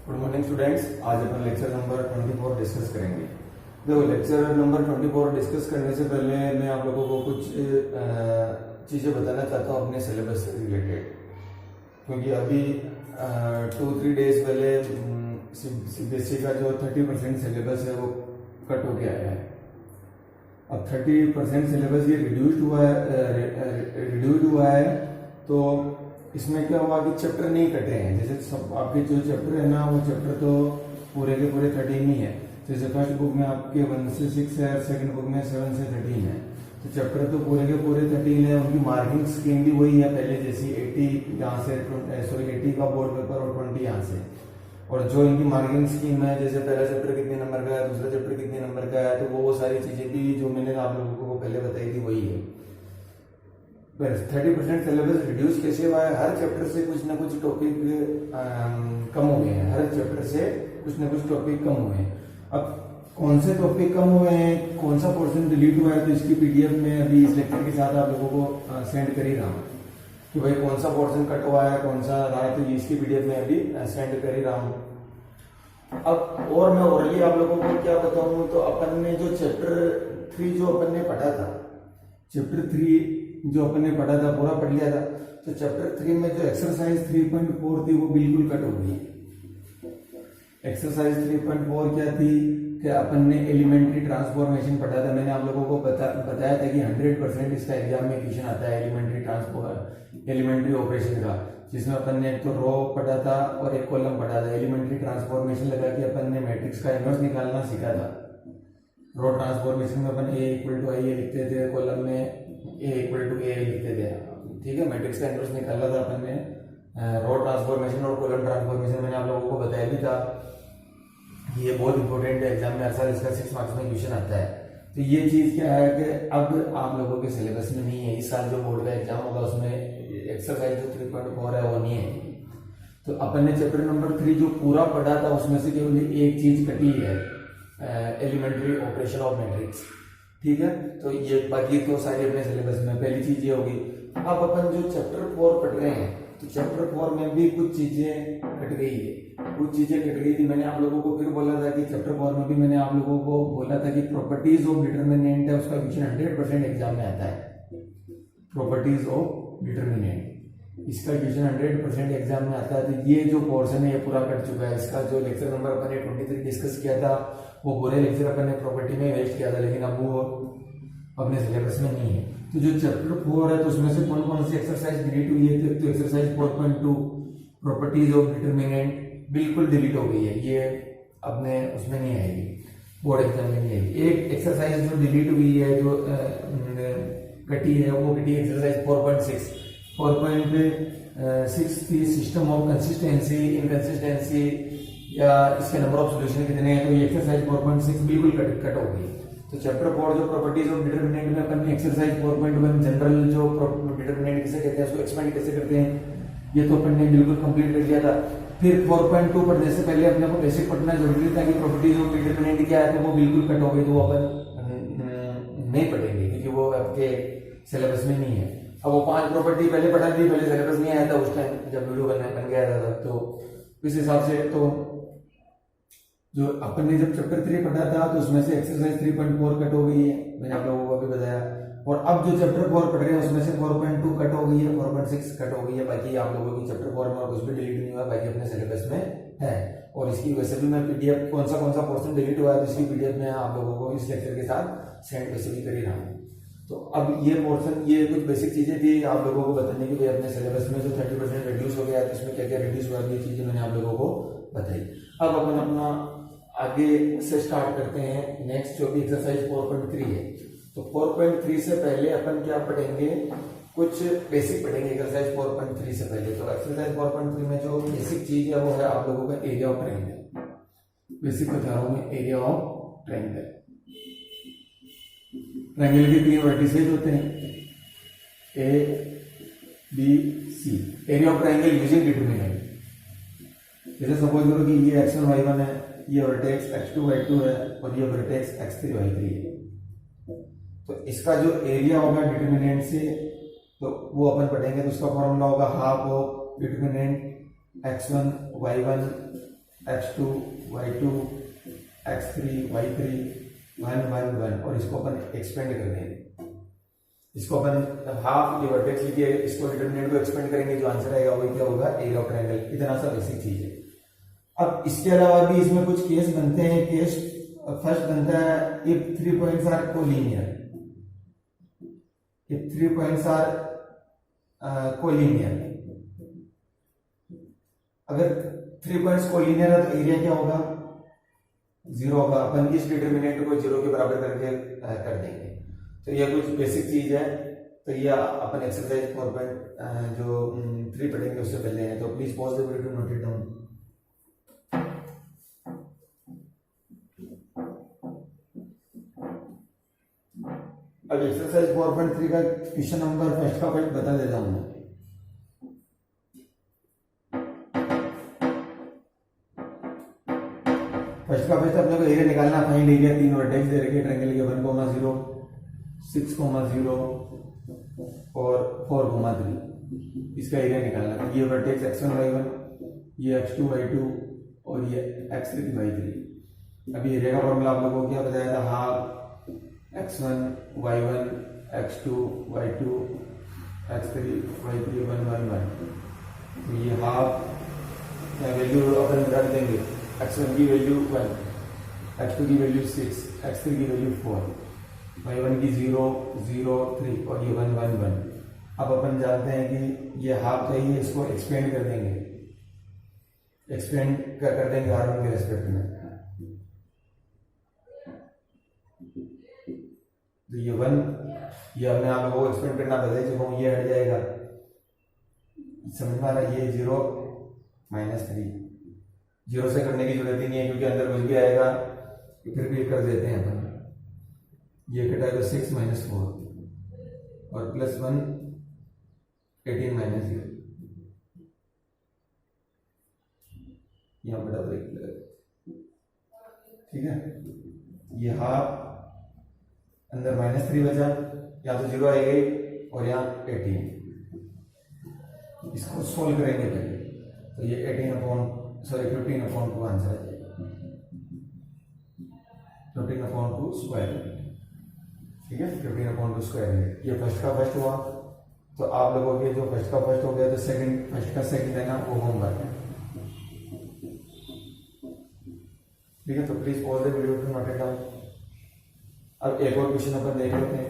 Good morning students. आज अपन lecture number 24 discuss करेंगे। देखो, लेक्चर नंबर 24 डिस्कस करने से पहले मैं आप लोगों को कुछ चीज़ें बताना चाहता हूँ अपने सिलेबस से रिलेटेड, क्योंकि अभी 2-3 डेज पहले CBSE का जो 30% सिलेबस है वो कट हो गया है। अब 30% सिलेबस ये रिड्यूस्ड हुआ है, तो इसमें क्या हुआ कि चैप्टर नहीं कटे हैं। जैसे सब आपके जो चैप्टर है ना, वो चैप्टर तो पूरे के पूरे 13 ही है। जैसे फर्स्ट बुक में आपके 1 से 6 है, सेकंड बुक में 7 से 13 है, तो चैप्टर तो पूरे के पूरे 13 है। उनकी मार्किंग स्कीम भी वही है पहले जैसी, 80 यहाँ से 80 का बोर्ड पेपर और 20 यहाँ से। और जो इनकी मार्किंग स्कीम है, जैसे पहला चैप्टर कितने नंबर का है, दूसरा चैप्टर कितने नंबर का है, तो वो सारी चीजें भी जो मैंने आप लोगों को पहले बताई थी वही है। 30% सिलेबस रिड्यूस कैसे हुआ है? हर चैप्टर से कुछ ना कुछ टॉपिक कम हो गए हैं। हर चैप्टर से कुछ ना कुछ टॉपिक कम हुए हैं। अब कौन से टॉपिक कम हुए हैं, कौन सा पोर्शन डिलीट हुआ है, तो इसकी PDF में अभी इस लेक्चर के साथ आप लोगों को सेंड कर ही रहा हूँ कि भाई कौन सा पोर्शन कट हुआ है, कौन सा रहा है, तो इसकी PDF में अभी सेंड कर ही रहा हूँ। अब और मैं ओरली आप लोगों को क्या बताऊँ, तो अपन ने जो चैप्टर 3 जो अपन ने पढ़ा था, चैप्टर 3 जो अपन ने पढ़ा था पूरा पढ़ लिया था, तो चैप्टर 3 में जो एक्सरसाइज 3.4 थी वो बिल्कुल कट हो गई। एक्सरसाइज 3.4 क्या थी कि अपन ने एलिमेंट्री ट्रांसफॉर्मेशन पढ़ा था। मैंने आप लोगों को बताया था कि 100% इसका एग्जाम में क्वेश्चन आता है एलिमेंट्री ऑपरेशन का, जिसमें अपन ने एक तो रो पढ़ा था और एक कॉलम पढ़ा था। एलिमेंट्री ट्रांसफॉर्मेशन लगा के अपन ने मैट्रिक्स का इनवर्स निकालना सीखा था। रो ट्रांसफॉर्मेशन में अपन A=IA लिखते थे, कॉलम में A=A लिखते थे, ठीक है। मैट्रिक्स का इनवर्स निकाला था अपन ने। रो ट्रांसफॉर्मेशन और कॉलम ट्रांसफॉर्मेशन मैंने आप लोगों को बताया भी था कि ये बहुत इंपॉर्टेंट है, एग्जाम में हर साल इसका 6 मार्क्स में क्वेश्चन आता है। तो ये चीज क्या है कि अब आप लोगों के सिलेबस में नहीं है। इस साल जो बोर्ड का एग्जाम होगा उसमें एक्सरसाइज जो 3.4 है वो नहीं है। तो अपन ने चैप्टर नंबर 3 जो पूरा पढ़ा था उसमें से केवल एक चीज कटी है, एलिमेंट्री ऑपरेशन ऑफ मैट्रिक्स, ठीक है। तो ये बाकी तो सारी अपने सिलेबस में पहली चीज ये होगी। अब अपन जो चैप्टर 4 पढ़ रहे हैं, तो चैप्टर 4 में भी कुछ चीजें कट गई है। कुछ चीजें कट गई थी। मैंने आप लोगों को फिर बोला था कि चैप्टर 4 में भी मैंने आप लोगों को बोला था कि प्रॉपर्टीज ऑफ डिटर्मिनेंट है, उसका क्वेश्चन 100% एग्जाम में आता है। प्रॉपर्टीज ऑफ डिटर्मिनेंट, इसका क्वेश्चन 100% एग्जाम में आता है। तो ये जो पोर्शन है ये पूरा कट चुका है। इसका जो लेक्चर नंबर अपन ने 23 डिस्कस किया था, वो पूरे लेक्चर अपन ने प्रॉपर्टी में वेस्ट किया था, लेकिन अब वो अपने सिलेबस में नहीं है। तो जो चैप्टर 4 है, तो उसमें से कौन कौन सी एक्सरसाइज डिलीट हुई है, तो एक्सरसाइज 4.2 प्रॉपर्टीज ऑफ डिटर्मिनेंट बिल्कुल डिलीट हो गई है। ये अपने उसमें नहीं आएगी, बोर्ड एग्जाम में नहीं आएगी। एक एक्सरसाइज जो डिलीट हुई है, जो कटी है, वो कटी एक्सरसाइज 4.6 थी सिस्टम ऑफ कंसिस्टेंसी, इनकंसिस्टेंसी या इसके नंबर ऑफ सॉल्यूशन कितने हैं। तो ये एक्सरसाइज 4.6 बिल्कुल कट हो गई। तो चैप्टर 4 जो प्रॉपर्टीज ऑफ डिटरमिनेंट में अपन ने एक्सरसाइज 4.1 जनरल जो डिटरमिनेंट किसे कहते हैं, उसको एक्सपेंड कैसे करते हैं, ये तो अपन ने बिल्कुल कंप्लीट कर लिया था। फिर 4.2 पढ़ने से पहले अपने को बेसिक पढ़ना जरूरी था कि प्रॉपर्टीज ऑफ डिटरमिनेंट क्या है, तो वो बिल्कुल कट हो गई। तो वो अपन नहीं पढ़ेंगे क्योंकि वो आपके सिलेबस में नहीं है। अब वो 5 प्रॉपर्टी पहले पढ़ा थी, पहले सिलेबस नहीं आया था उस टाइम जब वीडियो बन गया था। तो इस हिसाब से तो जो अपन ने जब चैप्टर 3 पढ़ा था, तो उसमें से एक्सरसाइज 3.4 कट हो गई है, मैंने आप लोगों को अभी बताया। और अब जो चैप्टर 4 पढ़ रहे हैं उसमें से 4.2 कट हो गई है, 4.6 कट हो गई है। बाकी आप लोगों की चैप्टर 4 में कुछ भी डिलीट नहीं हुआ, बाकी अपने सिलेबस में है। और इसकी वैसे भी मैं PDF कौन सा पोर्शन डिलीट हुआ है, तो इसकी PDF में आप लोगों को इस लेक्चर के साथ सेंड वैसे भी कर ही रहा हूँ। तो अब ये पोर्शन, ये कुछ बेसिक चीजें थी आप लोगों को बताने की। अपने सिलेबस में जो 30% रिड्यूस हो गया है, इसमें क्या क्या रिड्यूस हुआ, ये चीजें मैंने आप लोगों को बताई। अब अपन अपना आगे से स्टार्ट करते हैं। नेक्स्ट जो भी एक्सरसाइज 4.3 है, तो 4.3 से पहले अपन क्या पढ़ेंगे, कुछ बेसिक पढ़ेंगे एक्सरसाइज 4.3 से पहले। तो एक्सरसाइज 4.3 में जो बेसिक चीज है वो है आप लोगों का एरिया ऑफ ट्रायंगल। बेसिक बता रहा हूं मैं, एरिया ऑफ ट्रायंगल। ट्रायंगल के 3 वर्टिसेज होते हैं, ABC। Area of triangle using determinant. जैसे सपोज करो कि ये x1 y1 है, ये वर्टेक्स x2 y2 है और ये वर्टेक्स x3 y3 है। तो इसका जो एरिया होगा डिटरमिनेंट से, तो वो अपन पढ़ेंगे। तो उसका फॉर्मूला होगा half of determinant x1 y1 x2 y2 x3 y3 1 1 1 और इसको अपन एक्सपेंड कर देंगे। इसको अपन हाफ ये वर्टेक्स लिखिए, इसको डिटरमिनेंट को एक्सपेंड करेंगे, जो आंसर आएगा वही क्या होगा, एरिया ऑफ ट्रायंगल। इतना सा बेसिक चीज है। अब इसके अलावा भी इसमें कुछ केस बनते हैं। केस फर्स्ट बनता है if 3 points are collinear. If 3 points are collinear, अगर 3 पॉइंट्स कोलिनियर है तो एरिया क्या होगा, 0 होगा। अपन इस डिटरमिनेंट को 0 के बराबर करके कर देंगे। तो ये कुछ बेसिक चीज है। तो ये अपन एक्सरसाइज 4 जो 3 पढ़ेंगे उससे पहले है। तो please pause the video to note it down. अब एक्सरसाइज 4.3 का क्वेश्चन नंबर फर्स्ट का पॉइंट बता देता हूं। फर्स्ट का फर्स्ट अपने को एरिया निकालना, फाइंड एरिया। 3 वर्टेक्स दे रखे ट्रायंगल के 1,0 6,0 और 4,3। इसका एरिया निकालना। तो ये वर्टेक्स x1 y1, ये x2 y2 और ये x3 y3। अभी एरिया का फॉर्मूला आप लोगों को क्या बताया था, half x1 y1 x2 y2 x3 y3 1 1 1। तो ये हाफ वैल्यू अपन रख देंगे। x1 की वैल्यू 1, x2 की वैल्यू 6, x3 की वैल्यू 4, y1 की 0 0 3 और ये 1 1 1। अब अपन जानते हैं कि ये हाफ चाहिए, इसको एक्सपेंड कर देंगे, एक्सपेंड कर देंगे r1 के रेस्पेक्ट में। तो ये 1, ये अपने आप लोगों को एक्सपेंड करना बता चुका हूं, ये हट जाएगा। समझ में आ रहा है? ये 0 -3, 0 से करने की जरूरत ही नहीं है क्योंकि अंदर कुछ भी आएगा, फिर भी कर देते हैं अपन। ये कटाएगा 6 - 4 और +1 18 - 0। यहाँ पे डबल लगा, ठीक है। ये हाफ अंदर -3 बचा, यहाँ तो 0 आएगा और यहाँ 18। इसको सोल्व करेंगे पहले। तो ये 15/2 आंसर आ जाएगा। 15/2 स्क्वायर, ठीक है। 15/2 स्क्वायर। ये फर्स्ट का फर्स्ट हुआ। तो आप लोगों के जो फर्स्ट का फर्स्ट हो गया, तो सेकंड, फर्स्ट का सेकंड है ना, वो होमवर्क है, ठीक है। तो please pause the video to note it down. अब एक और क्वेश्चन अपन देख लेते हैं।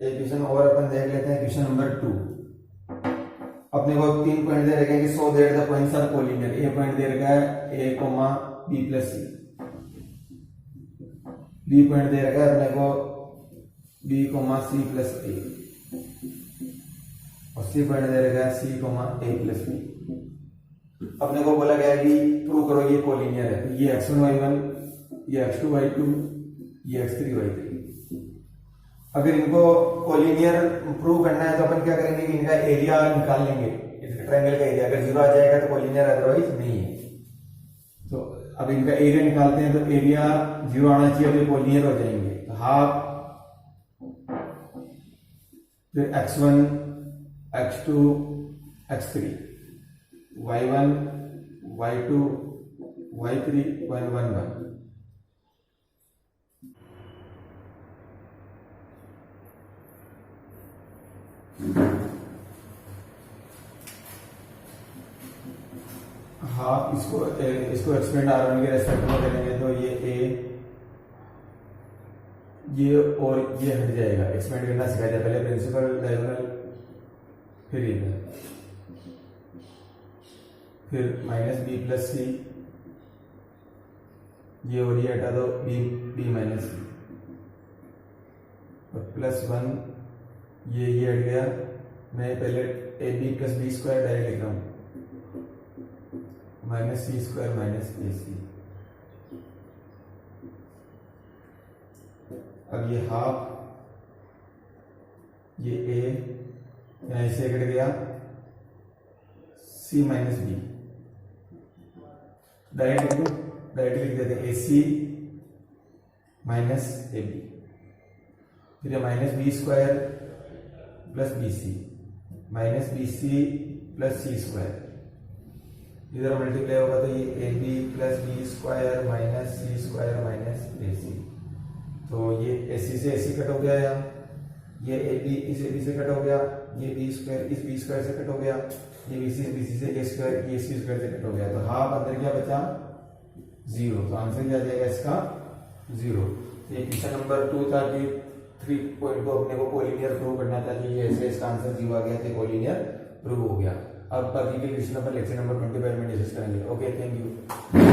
एक क्वेश्चन और अपन देख लेते हैं, क्वेश्चन नंबर 2। अपने को 3 पॉइंट दे रखे हैं कि 100 that the points are collinear. A point दे रखा है a, b + c। B point दे रखा है अपने को b, c + a और सी पॉइंट दे रखा है c, a + b। अपने को बोला गया कि प्रूव करो ये कोलिनियर है। तो ये x1 y1, ये x2 y2, ये x3 y3। अगर इनको कोलिनियर प्रूव करना है तो अपन क्या करेंगे कि इनका एरिया निकाल लेंगे, ट्रायंगल का एरिया। अगर 0 आ जाएगा तो कोलिनियर, अदरवाइज नहीं है। तो अब इनका एरिया निकालते हैं। तो एरिया 0 आना चाहिए, तो कोलिनियर हो जाएंगे। तो हाफ, फिर x1 x2 x3 y1 y2 y3 1 1 1। Half इसको एक्सपेंड r1 के रेस्पेक्ट में करेंगे। तो ये a, ये और ये हट जाएगा। एक्सपेंड करना सिखाया जाए पहले, प्रिंसिपल, डायगोनल, फिर ये, फिर -b + c, ये और ये हटा दो, b - c और +1, ये हट गया। मैं पहले ab + b² डायरेक्ट लिख रहा हूं, -c² - ac। अब ये हाफ, ये a यहाँ इसे कट गया, c - b डायरेक्ट लिख देते हैं, ac - ab। फिर ये minus B square plus B C, minus B C plus C square, इधर मल्टीप्लाई होगा तो ये A B plus B square minus C square minus A C. तो ये ए सी से ए सी कट हो गया, यहाँ ये ए बी इस ए बी से कट हो गया, ये बी स्क्वायर इस बी स्क्वायर से कट हो गया, ये बी सी से ए स्क्वायर ये सी स्क्वायर से कट हो गया। तो हाफ अंदर क्या बचा 0, तो आंसर क्या आ जाएगा इसका 0। ये क्वेश्चन नंबर 2 था कि 3 पॉइंट को अपने को कोलिनियर प्रूव करना था कि ये ऐसे इसका आंसर 0 आ गया, तो कोलिनियर प्रूव हो गया। अब बाकी के क्वेश्चन अपन लेक्चर नंबर 25 में डिस्कस करेंगे। Okay, thank you.